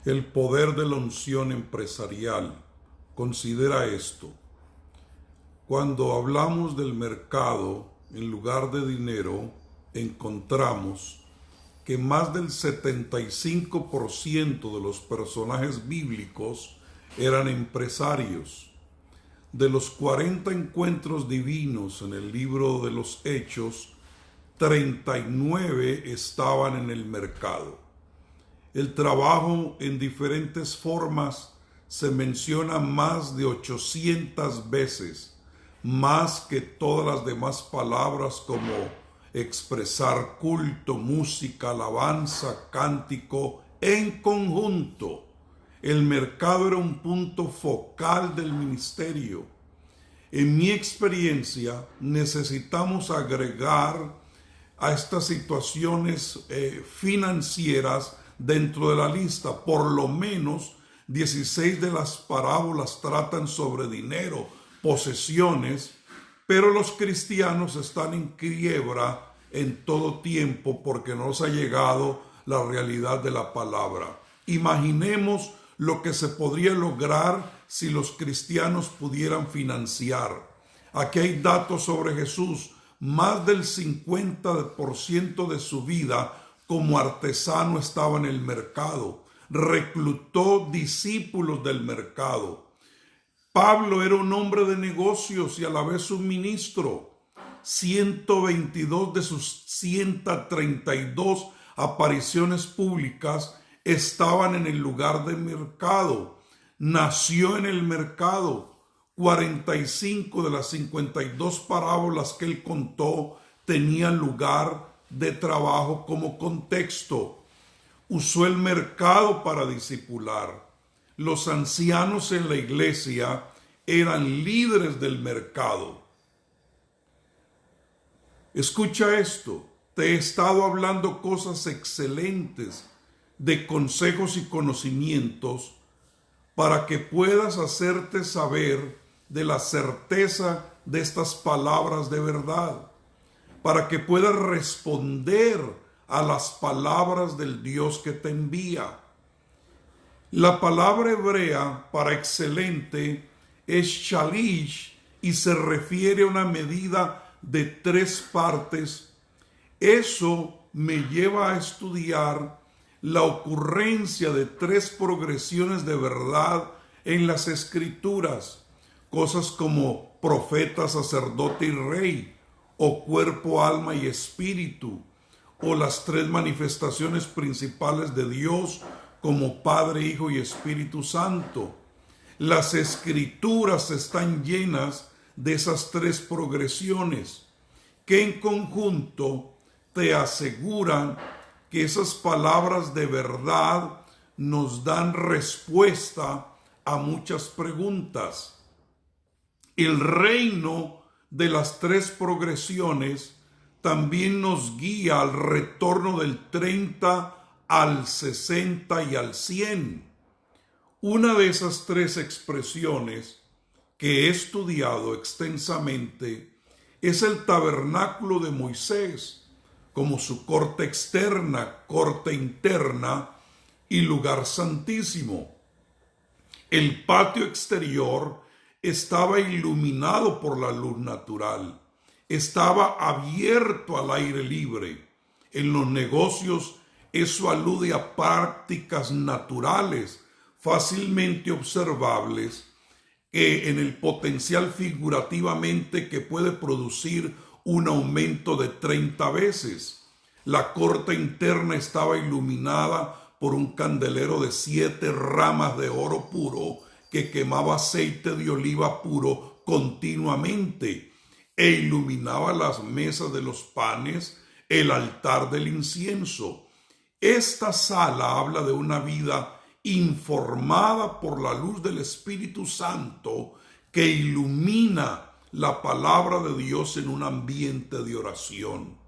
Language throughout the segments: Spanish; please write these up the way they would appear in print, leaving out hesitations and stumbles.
El poder de la unción empresarial. Considera esto. Cuando hablamos del mercado, en lugar de dinero, encontramos que más del 75% de los personajes bíblicos eran empresarios. De los 40 encuentros divinos en el libro de los Hechos, 39 estaban en el mercado. El trabajo en diferentes formas se menciona más de 800 veces, más que todas las demás palabras como expresar culto, música, alabanza, cántico, en conjunto. El mercado era un punto focal del ministerio. En mi experiencia, necesitamos agregar a estas situaciones financieras dentro de la lista. Por lo menos 16 de las parábolas tratan sobre dinero, posesiones, pero los cristianos están en quiebra en todo tiempo porque no nos ha llegado la realidad de la palabra. Imaginemos lo que se podría lograr si los cristianos pudieran financiar. Aquí hay datos sobre Jesús. Más del 50% de su vida como artesano estaba en el mercado. Reclutó discípulos del mercado. Pablo era un hombre de negocios y a la vez un ministro. 122 de sus 132 apariciones públicas estaban en el lugar de mercado. Nació en el mercado. 45 de las 52 parábolas que él contó tenían lugar de trabajo como contexto. Usó el mercado para discipular. Los ancianos en la iglesia eran líderes del mercado. Escucha esto. Te he estado hablando cosas excelentes de consejos y conocimientos para que puedas hacerte saber de la certeza de estas palabras de verdad, para que puedas responder a las palabras del Dios que te envía. La palabra hebrea para excelente es shalish y se refiere a una medida de 3 partes. Eso me lleva a estudiar la ocurrencia de 3 progresiones de verdad en las Escrituras. Cosas como profeta, sacerdote y rey, o cuerpo, alma y espíritu, o las 3 manifestaciones principales de Dios como Padre, Hijo y Espíritu Santo. Las Escrituras están llenas de esas 3 progresiones, que en conjunto te aseguran que esas palabras de verdad nos dan respuesta a muchas preguntas. El reino de las 3 progresiones también nos guía al retorno del 30, al 60 y al 100. Una de esas 3 expresiones que he estudiado extensamente es el tabernáculo de Moisés, como su corte externa, corte interna y lugar santísimo. El patio exterior estaba iluminado por la luz natural, estaba abierto al aire libre. En los negocios eso alude a prácticas naturales, fácilmente observables, que en el potencial figurativamente que puede producir un aumento de 30 veces. La corte interna estaba iluminada por un candelero de 7 ramas de oro puro que quemaba aceite de oliva puro continuamente e iluminaba las mesas de los panes, el altar del incienso. Esta sala habla de una vida informada por la luz del Espíritu Santo que ilumina la palabra de Dios en un ambiente de oración.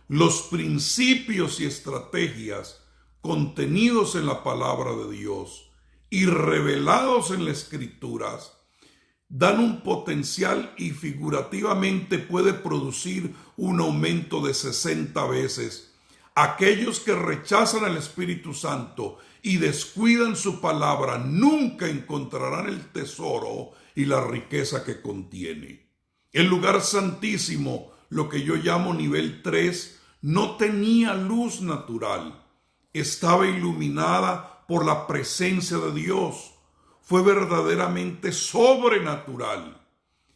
Los principios y estrategias contenidos en la palabra de Dios y revelados en las Escrituras dan un potencial y figurativamente puede producir un aumento de 60 veces Aquellos que rechazan al Espíritu Santo y descuidan su palabra nunca encontrarán el tesoro y la riqueza que contiene. El lugar santísimo, lo que yo llamo nivel 3, no tenía luz natural. Estaba iluminada por la presencia de Dios. Fue verdaderamente sobrenatural.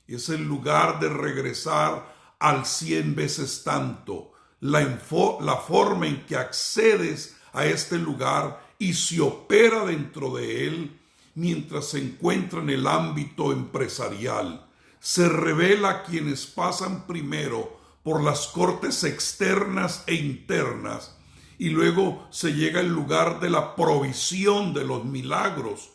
Es el lugar de regresar al 100 veces tanto. La forma en que accedes a este lugar y se opera dentro de él mientras se encuentra en el ámbito empresarial. Se revela a quienes pasan primero por las cortes externas e internas y luego se llega al lugar de la provisión de los milagros.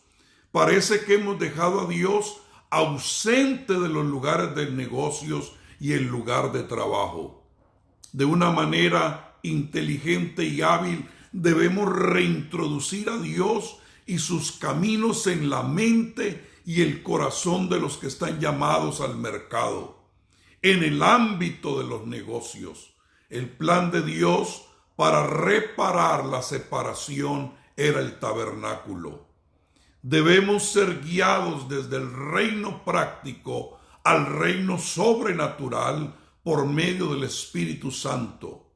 Parece que hemos dejado a Dios ausente de los lugares de negocios y el lugar de trabajo. De una manera inteligente y hábil debemos reintroducir a Dios y sus caminos en la mente y el corazón de los que están llamados al mercado. En el ámbito de los negocios, el plan de Dios para reparar la separación era el tabernáculo. Debemos ser guiados desde el reino práctico al reino sobrenatural por medio del Espíritu Santo.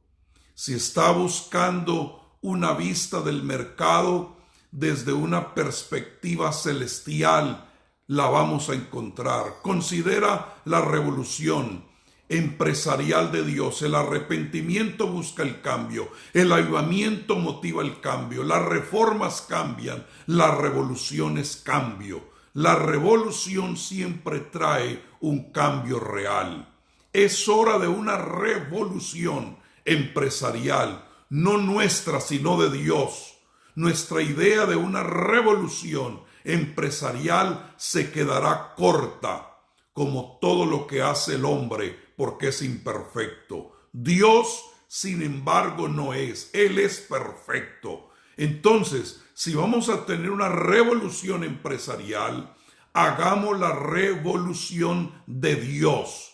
Si está buscando una vista del mercado desde una perspectiva celestial, la vamos a encontrar. Considera la revolución empresarial de Dios. El arrepentimiento busca el cambio, el avivamiento motiva el cambio, las reformas cambian, las revoluciones cambio. La revolución siempre trae un cambio real. Es hora de una revolución empresarial, no nuestra, sino de Dios. Nuestra idea de una revolución empresarial se quedará corta, como todo lo que hace el hombre, porque es imperfecto. Dios, sin embargo, no es. Él es perfecto. Entonces, si vamos a tener una revolución empresarial, hagamos la revolución de Dios.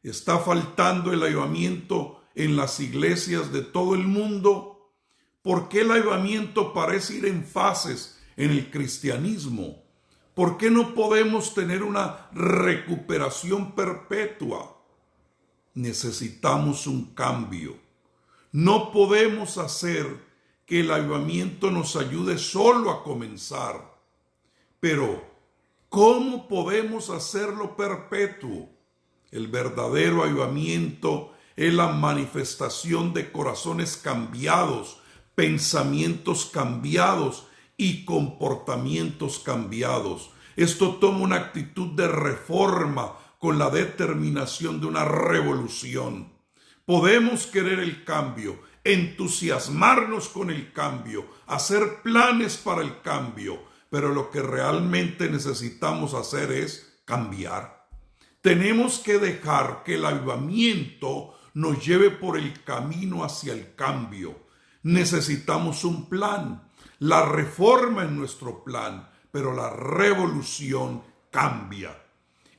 Está faltando el avivamiento en las iglesias de todo el mundo. ¿Por qué el avivamiento parece ir en fases en el cristianismo? ¿Por qué no podemos tener una recuperación perpetua? Necesitamos un cambio. No podemos hacer que el avivamiento nos ayude solo a comenzar. Pero, ¿cómo podemos hacerlo perpetuo? El verdadero avivamiento es la manifestación de corazones cambiados, pensamientos cambiados y comportamientos cambiados. Esto toma una actitud de reforma con la determinación de una revolución. Podemos querer el cambio, entusiasmarnos con el cambio, hacer planes para el cambio, pero lo que realmente necesitamos hacer es cambiar. Tenemos que dejar que el avivamiento nos lleve por el camino hacia el cambio. Necesitamos un plan. La reforma es nuestro plan, pero la revolución cambia.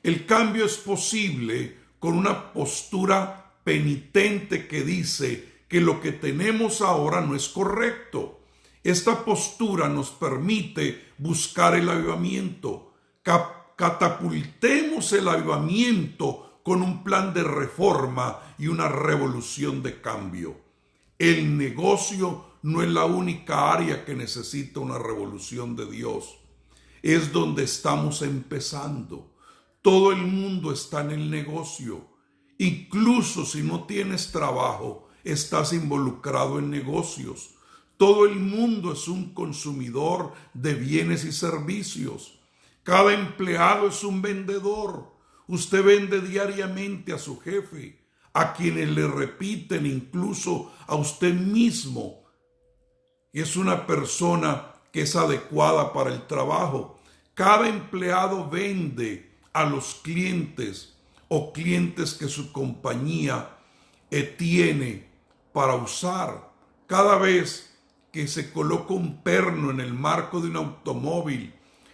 El cambio es posible con una postura penitente que dice que lo que tenemos ahora no es correcto. Esta postura nos permite buscar el avivamiento. Catapultemos el avivamiento con un plan de reforma y una revolución de cambio. El negocio no es la única área que necesita una revolución de Dios. Es donde estamos empezando. Todo el mundo está en el negocio. Incluso si no tienes trabajo, estás involucrado en negocios. Todo el mundo es un consumidor de bienes y servicios. Cada empleado es un vendedor. Usted vende diariamente a su jefe, a quienes le repiten, incluso a usted mismo. Es una persona que es adecuada para el trabajo. Cada empleado vende a los clientes o clientes que su compañía tiene para usar. Cada vez que se coloca un perno en el marco de un automóvil,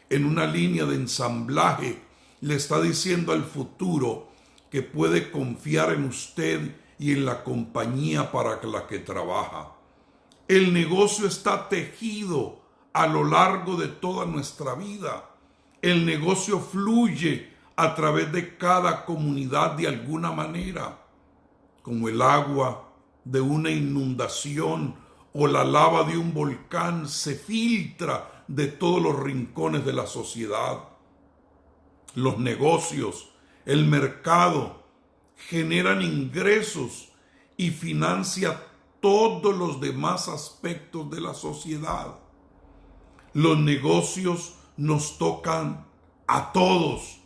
en una línea de ensamblaje, le está diciendo al futuro que puede confiar en usted y en la compañía para la que trabaja. El negocio está tejido a lo largo de toda nuestra vida. El negocio fluye a través de cada comunidad de alguna manera, como el agua de una inundación o la lava de un volcán se filtra de todos los rincones de la sociedad. Los negocios, el mercado, generan ingresos y financia todos los demás aspectos de la sociedad. Los negocios nos tocan a todos.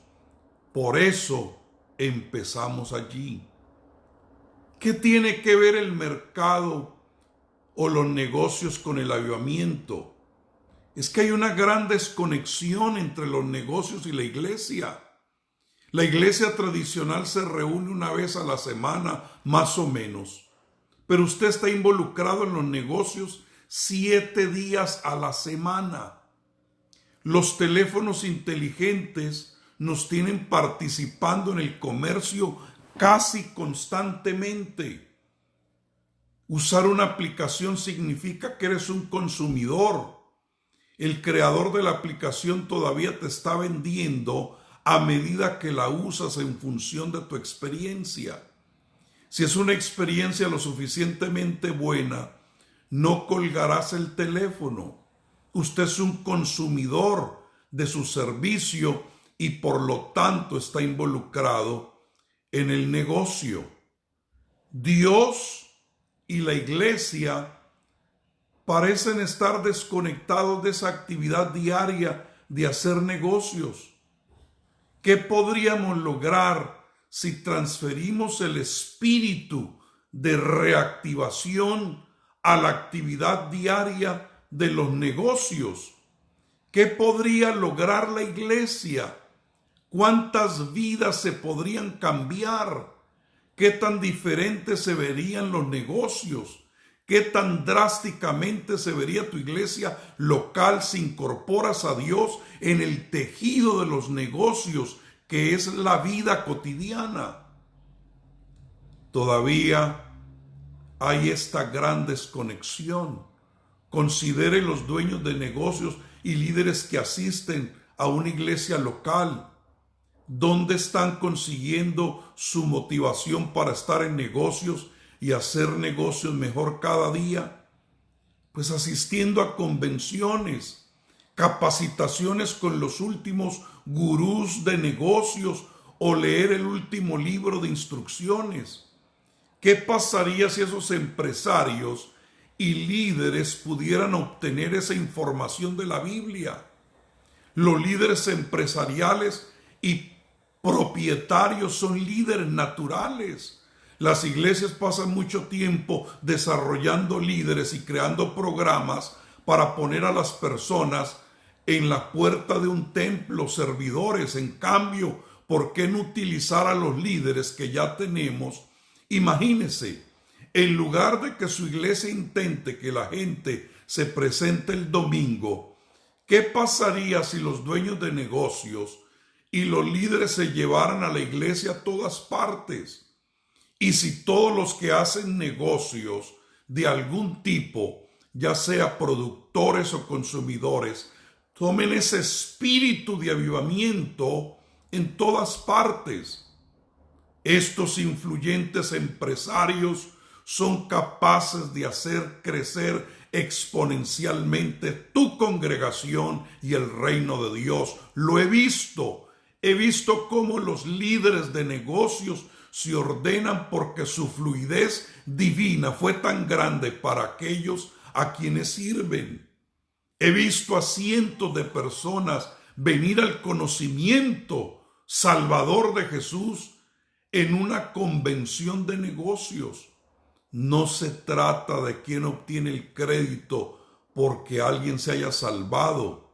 Por eso empezamos allí. ¿Qué tiene que ver el mercado o los negocios con el avivamiento? Es que hay una gran desconexión entre los negocios y la iglesia. La iglesia tradicional se reúne una vez a la semana, más o menos. Pero usted está involucrado en los negocios 7 días a la semana. Los teléfonos inteligentes nos tienen participando en el comercio casi constantemente. Usar una aplicación significa que eres un consumidor. El creador de la aplicación todavía te está vendiendo a medida que la usas en función de tu experiencia. Si es una experiencia lo suficientemente buena, no colgarás el teléfono. Usted es un consumidor de su servicio y por lo tanto está involucrado en el negocio. Dios y la iglesia parecen estar desconectados de esa actividad diaria de hacer negocios. ¿Qué podríamos lograr si transferimos el espíritu de reactivación a la actividad diaria de los negocios? ¿Qué podría lograr la iglesia? ¿Cuántas vidas se podrían cambiar? ¿Qué tan diferentes se verían los negocios? ¿Qué tan drásticamente se vería tu iglesia local si incorporas a Dios en el tejido de los negocios, que es la vida cotidiana? Todavía hay esta gran desconexión. Considere los dueños de negocios y líderes que asisten a una iglesia local. ¿Dónde están consiguiendo su motivación para estar en negocios y hacer negocios mejor cada día? Pues asistiendo a convenciones, capacitaciones con los últimos gurús de negocios o leer el último libro de instrucciones. ¿Qué pasaría si esos empresarios y líderes pudieran obtener esa información de la Biblia? Los líderes empresariales y propietarios son líderes naturales. Las iglesias pasan mucho tiempo desarrollando líderes y creando programas para poner a las personas en la puerta de un templo, servidores. En cambio, ¿por qué no utilizar a los líderes que ya tenemos? Imagínese, en lugar de que su iglesia intente que la gente se presente el domingo, ¿qué pasaría si los dueños de negocios y los líderes se llevaran a la iglesia a todas partes? Y si todos los que hacen negocios de algún tipo, ya sea productores o consumidores, tomen ese espíritu de avivamiento en todas partes. Estos influyentes empresarios son capaces de hacer crecer exponencialmente tu congregación y el reino de Dios. Lo he visto cómo los líderes de negocios se ordenan porque su fluidez divina fue tan grande para aquellos a quienes sirven. He visto a cientos de personas venir al conocimiento salvador de Jesús en una convención de negocios. No se trata de quién obtiene el crédito porque alguien se haya salvado,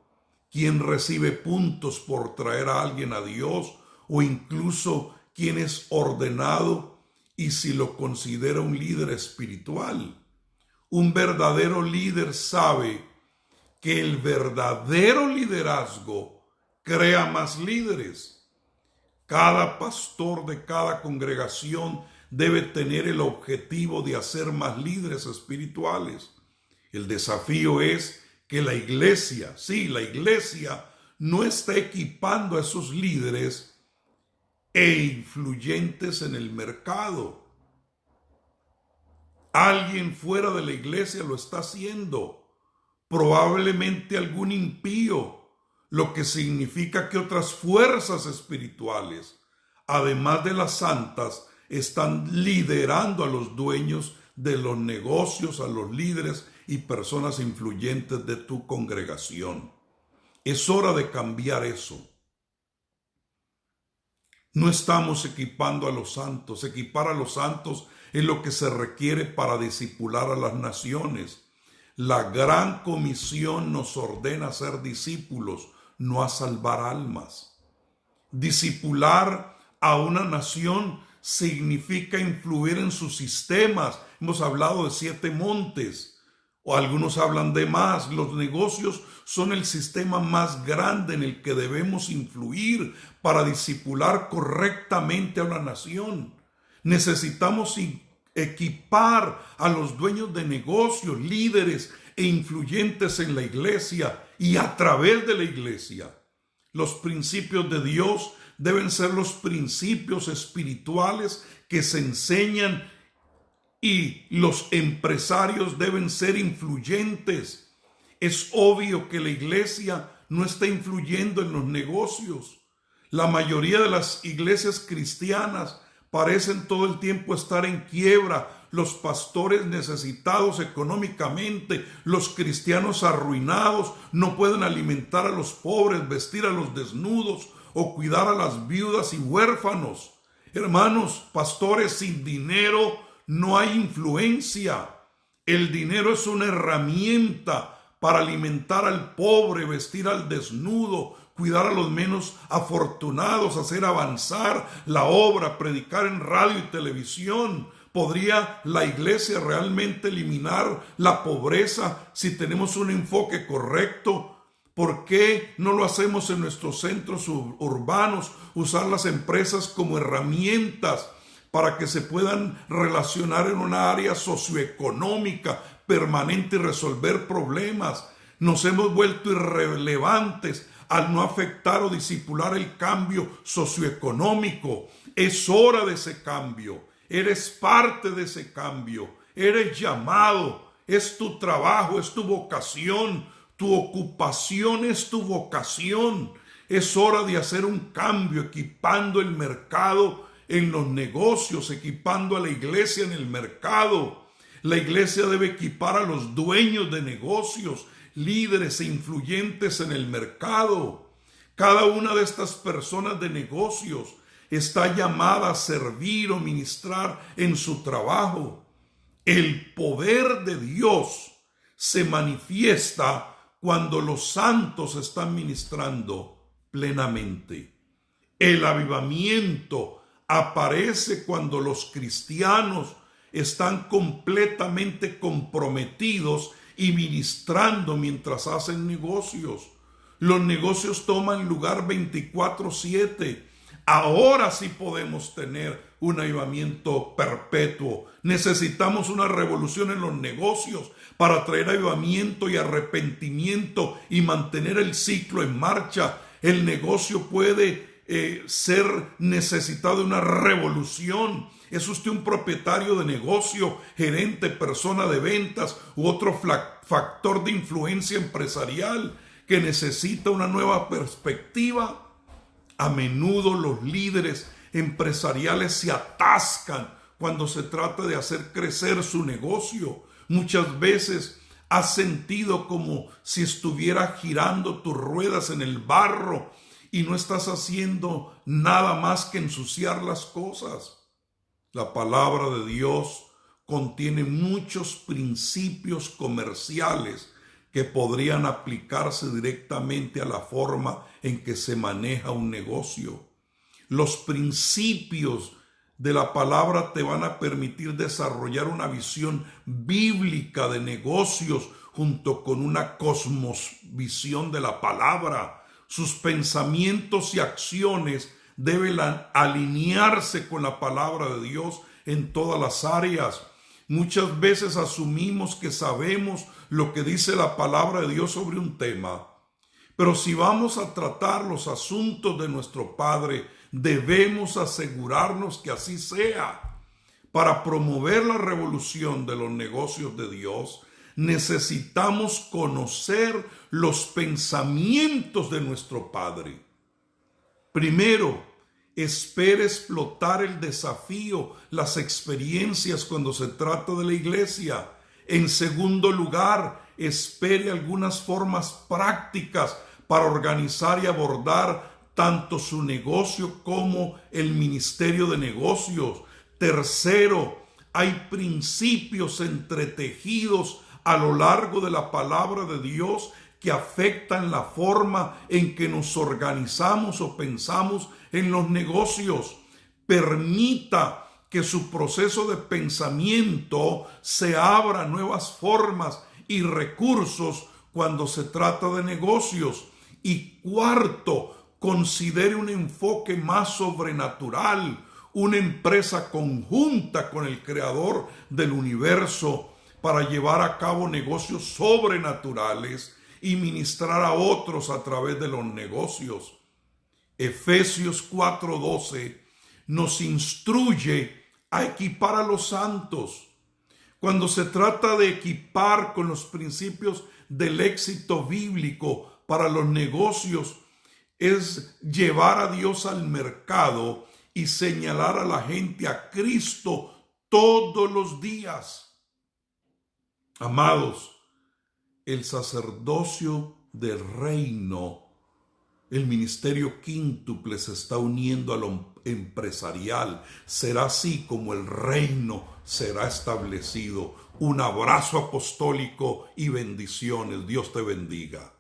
quién recibe puntos por traer a alguien a Dios, o incluso quién es ordenado y si lo considera un líder espiritual. Un verdadero líder sabe que el verdadero liderazgo crea más líderes. Cada pastor de cada congregación debe tener el objetivo de hacer más líderes espirituales. El desafío es que la iglesia, sí, la iglesia no está equipando a esos líderes e influyentes en el mercado. Alguien fuera de la iglesia lo está haciendo, probablemente algún impío, lo que significa que otras fuerzas espirituales, además de las santas, están liderando a los dueños de los negocios, a los líderes y personas influyentes de tu congregación. Es hora de cambiar eso. No estamos equipando a los santos. Equipar a los santos es lo que se requiere para discipular a las naciones. La gran comisión nos ordena ser discípulos, no a salvar almas. Discipular a una nación significa influir en sus sistemas. Hemos hablado de 7 montes, o algunos hablan de más. Los negocios son el sistema más grande en el que debemos influir para discipular correctamente a una nación. Necesitamos equipar a los dueños de negocios, líderes e influyentes en la iglesia y a través de la iglesia. Los principios de Dios deben ser los principios espirituales que se enseñan, y los empresarios deben ser influyentes. Es obvio que la iglesia no está influyendo en los negocios. La mayoría de las iglesias cristianas parecen todo el tiempo estar en quiebra, los pastores necesitados económicamente, los cristianos arruinados, no pueden alimentar a los pobres, vestir a los desnudos o cuidar a las viudas y huérfanos. Hermanos, pastores, sin dinero no hay influencia. El dinero es una herramienta para alimentar al pobre, vestir al desnudo, cuidar a los menos afortunados, hacer avanzar la obra, predicar en radio y televisión. ¿Podría la iglesia realmente eliminar la pobreza si tenemos un enfoque correcto? ¿Por qué no lo hacemos en nuestros centros urbanos? Usar las empresas como herramientas para que se puedan relacionar en una área socioeconómica permanente y resolver problemas. Nos hemos vuelto irrelevantes al no afectar o disipular el cambio socioeconómico. Es hora de ese cambio. Eres parte de ese cambio. Eres llamado. Es tu trabajo, es tu vocación. Tu ocupación es tu vocación. Es hora de hacer un cambio, equipando el mercado en los negocios, equipando a la iglesia en el mercado. La iglesia debe equipar a los dueños de negocios, líderes e influyentes en el mercado. Cada una de estas personas de negocios está llamada a servir o ministrar en su trabajo. El poder de Dios se manifiesta cuando los santos están ministrando plenamente. El avivamiento aparece cuando los cristianos están completamente comprometidos y ministrando mientras hacen negocios. Los negocios toman lugar 24/7. Ahora sí podemos tener un avivamiento perpetuo. Necesitamos una revolución en los negocios para traer avivamiento y arrepentimiento y mantener el ciclo en marcha. El negocio puede ser necesitado de una revolución. ¿Es usted un propietario de negocio, gerente, persona de ventas u otro factor de influencia empresarial que necesita una nueva perspectiva? A menudo los líderes empresariales se atascan cuando se trata de hacer crecer su negocio. Muchas veces has sentido como si estuviera girando tus ruedas en el barro y no estás haciendo nada más que ensuciar las cosas. La palabra de Dios contiene muchos principios comerciales que podrían aplicarse directamente a la forma en que se maneja un negocio. Los principios de la palabra te van a permitir desarrollar una visión bíblica de negocios junto con una cosmovisión de la palabra. Sus pensamientos y acciones deben alinearse con la palabra de Dios en todas las áreas. Muchas veces asumimos que sabemos lo que dice la palabra de Dios sobre un tema, pero si vamos a tratar los asuntos de nuestro Padre, debemos asegurarnos que así sea. Para promover la revolución de los negocios de Dios, necesitamos conocer los pensamientos de nuestro Padre. Primero, espere explotar el desafío, las experiencias cuando se trata de la iglesia. En segundo lugar, espere algunas formas prácticas para organizar y abordar tanto su negocio como el ministerio de negocios. Tercero, hay principios entretejidos a lo largo de la palabra de Dios que afectan la forma en que nos organizamos o pensamos en los negocios. Permita que su proceso de pensamiento se abra a nuevas formas y recursos cuando se trata de negocios. Y cuarto, considere un enfoque más sobrenatural, una empresa conjunta con el Creador del universo para llevar a cabo negocios sobrenaturales y ministrar a otros a través de los negocios. Efesios 4:12 nos instruye a equipar a los santos. Cuando se trata de equipar con los principios del éxito bíblico para los negocios, es llevar a Dios al mercado y señalar a la gente a Cristo todos los días. Amados, el sacerdocio del reino, el ministerio quíntuple se está uniendo a lo empresarial. Será así como el reino será establecido. Un abrazo apostólico y bendiciones. Dios te bendiga.